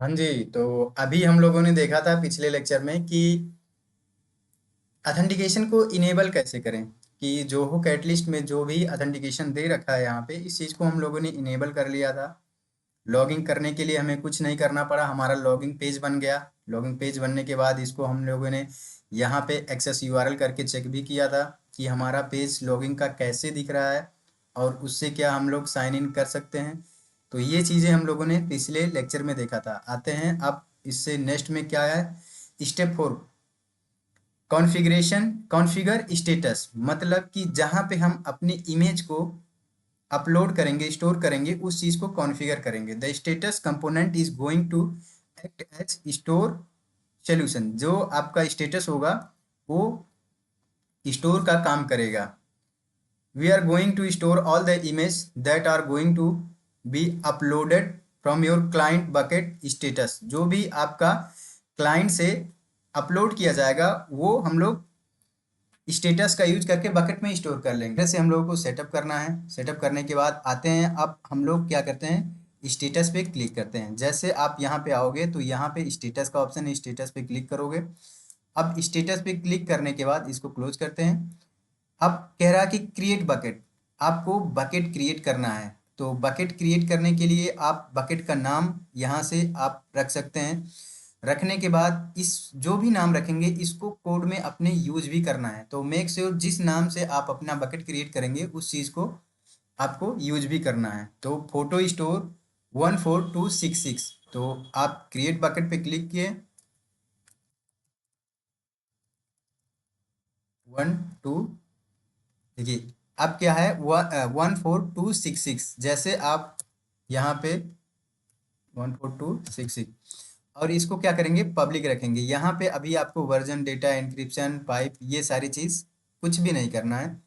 हाँ जी। तो अभी हम लोगों ने देखा था पिछले लेक्चर में कि ऑथेंटिकेशन को इनेबल कैसे करें, कि जोहो कैटलिस्ट में जो भी ऑथेंटिकेशन दे रखा है यहाँ पे, इस चीज़ को हम लोगों ने इनेबल कर लिया था। लॉगिन करने के लिए हमें कुछ नहीं करना पड़ा, हमारा लॉगिन पेज बन गया। लॉगिन पेज बनने के बाद इसको हम लोगों ने यहाँ पे एक्सेस यूआरएल करके चेक भी किया था कि हमारा पेज लॉगिन का कैसे दिख रहा है और उससे क्या हम लोग साइन इन कर सकते हैं। तो ये चीज़ें हम लोगों ने पिछले लेक्चर में देखा था। आते हैं अब इससे नेक्स्ट में क्या है, स्टेप 4, कॉन्फ़िगरेशन कॉन्फ़िगर स्टेटस। मतलब कि जहाँ पे हम अपनी इमेज को अपलोड करेंगे, स्टोर करेंगे, उस चीज़ को कॉन्फ़िगर करेंगे। The status component is going to act as store solution. जो आपका स्टेटस होगा वो स्टोर का काम करेगा। We are going to store all the image that are going to be uploaded from your client bucket status. जो भी आपका क्लाइंट से अपलोड किया जाएगा वो हम लोग स्टेटस का यूज करके बकेट में स्टोर कर लेंगे। जैसे हम लोगों को सेटअप करना है। सेटअप करने के बाद आते हैं, अब हम लोग क्या करते हैं, स्टेटस पे क्लिक करते हैं। जैसे आप यहाँ पे आओगे तो यहाँ पे स्टेटस का ऑप्शन है, स्टेटस पे क्लिक करोगे। अब स्टेटस पे क्लिक करने के बाद इसको क्लोज करते हैं। अब कह रहा है कि क्रिएट बकेट, आपको बकेट क्रिएट करना है। तो बकेट क्रिएट करने के लिए आप बकेट का नाम यहाँ से आप रख सकते हैं। रखने के बाद इस जो भी नाम रखेंगे इसको कोड में अपने यूज भी करना है। तो मेक श्योर जिस नाम से आप अपना बकेट क्रिएट करेंगे उस चीज़ को आपको यूज भी करना है। तो फोटो स्टोर 14266, तो आप क्रिएट बकेट पे क्लिक किए। 12, देखिए अब क्या है, 14266। जैसे आप यहाँ पे 14266 और इसको क्या करेंगे, पब्लिक रखेंगे। यहाँ पे अभी आपको वर्जन, डेटा एन्क्रिप्शन, पाइप, ये सारी चीज़ कुछ भी नहीं करना है।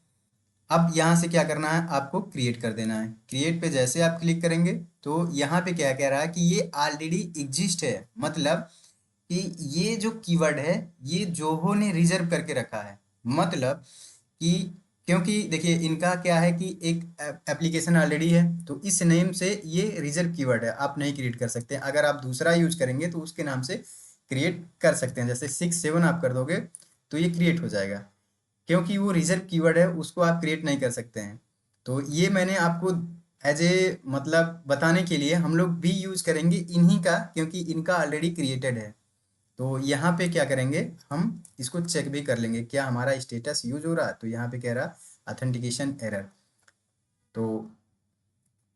अब यहाँ से क्या करना है, आपको क्रिएट कर देना है। क्रिएट पे जैसे आप क्लिक करेंगे तो यहाँ पे क्या कह रहा है कि ये ऑलरेडी एग्जिस्ट है। मतलब कि ये जो कीवर्ड है ये जोहो ने रिजर्व करके रखा है। मतलब कि क्योंकि देखिए इनका क्या है कि एक एप्लीकेशन ऑलरेडी है, तो इस नेम से ये रिजर्व कीवर्ड है, आप नहीं क्रिएट कर सकते। अगर आप दूसरा यूज करेंगे तो उसके नाम से क्रिएट कर सकते हैं। जैसे 6 7 आप कर दोगे तो ये क्रिएट हो जाएगा। क्योंकि वो रिजर्व कीवर्ड है उसको आप क्रिएट नहीं कर सकते हैं। तो ये मैंने आपको एज ए मतलब बताने के लिए हम लोग भी यूज करेंगे इन्हीं का, क्योंकि इनका ऑलरेडी क्रिएटेड है। तो यहाँ पे क्या करेंगे, हम इसको चेक भी कर लेंगे क्या हमारा स्टेटस यूज हो रहा है। तो यहाँ पे कह रहा ऑथेंटिकेशन एरर। तो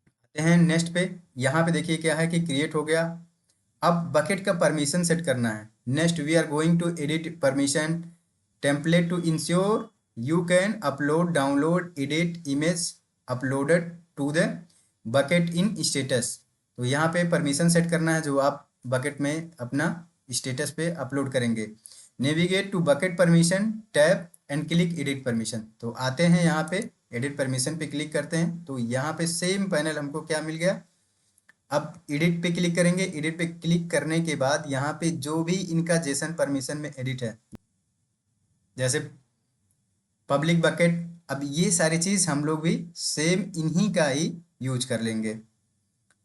आते हैं नेक्स्ट पे। यहाँ पे देखिए क्या है कि क्रिएट हो गया। अब बकेट का परमिशन सेट करना है। Next we are going to edit permission template to ensure you can upload, download, edit image uploaded to the bucket in status. तो यहाँ पे परमिशन सेट करना है जो आप बकेट में अपना स्टेटस पे अपलोड करेंगे। Navigate to bucket permission tab and click edit permission. तो आते हैं यहाँ पे एडिट परमिशन पे क्लिक करते हैं तो यहाँ पे सेम पैनल हमको क्या मिल गया। अब एडिट पे क्लिक करेंगे। एडिट पे क्लिक करने के बाद यहाँ पे जो भी इनका जेसन परमिशन में एडिट है, जैसे पब्लिक बकेट, अब ये सारी चीज़ हम लोग भी सेम इन्हीं का ही यूज कर लेंगे।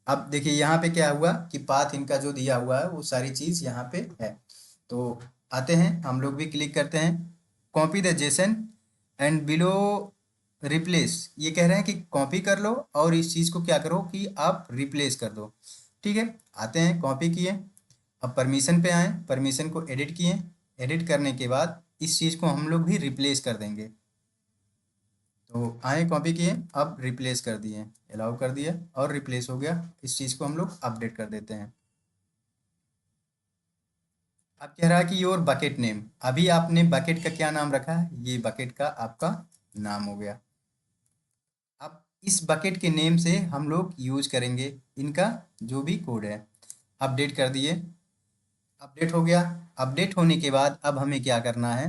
अब देखिए यहाँ पे क्या हुआ कि पाथ इनका जो दिया हुआ है वो सारी चीज़ यहाँ पे है। तो आते हैं हम लोग भी क्लिक करते हैं, copy the Jason and below replace. ये कह रहे हैं कि कॉपी कर लो और इस चीज़ को क्या करो कि आप रिप्लेस कर दो। ठीक है, आते हैं, कॉपी किए। अब परमिशन पे आए, परमिशन को एडिट किए। एडिट करने के बाद इस चीज़ को हम लोग भी रिप्लेस कर देंगे। तो आए, कॉपी किए, अब रिप्लेस कर दिए, अलाउ कर दिया और रिप्लेस हो गया। इस चीज़ को हम लोग अपडेट कर देते हैं। अब कह रहा है कि योर बकेट नेम, अभी आपने बकेट का क्या नाम रखा है, ये बकेट का आपका नाम हो गया। अब इस बकेट के नेम से हम लोग यूज करेंगे इनका जो भी कोड है। अपडेट कर दिए, अपडेट हो गया। अपडेट होने के बाद अब हमें क्या करना है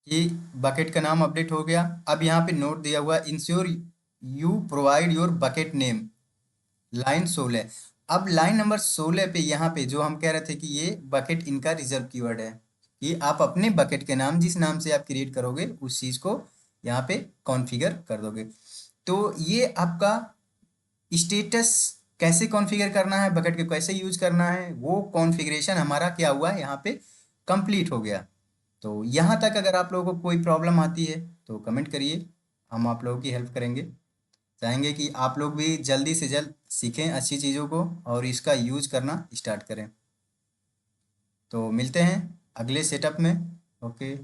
कि बकेट का नाम अपडेट हो गया। अब यहाँ पे नोट दिया हुआ, ensure you provide your bucket name, line 16। अब लाइन नंबर 16 पे यहाँ पे जो हम कह रहे थे कि ये बकेट इनका रिजर्व कीवर्ड है, कि आप अपने बकेट के नाम जिस नाम से आप क्रिएट करोगे उस चीज़ को यहाँ पे कॉन्फ़िगर कर दोगे। तो ये आपका स्टेटस कैसे कॉन्फ़िगर करना है, बकेट को कैसे यूज करना है, वो कॉन्फ़िगरेशन हमारा क्या हुआ है यहाँ पे कंप्लीट हो गया। तो यहाँ तक अगर आप लोगों को कोई प्रॉब्लम आती है तो कमेंट करिए, हम आप लोगों की हेल्प करेंगे। चाहेंगे कि आप लोग भी जल्दी से जल्द सीखें अच्छी चीज़ों को और इसका यूज करना स्टार्ट करें। तो मिलते हैं अगले सेटअप में। ओके।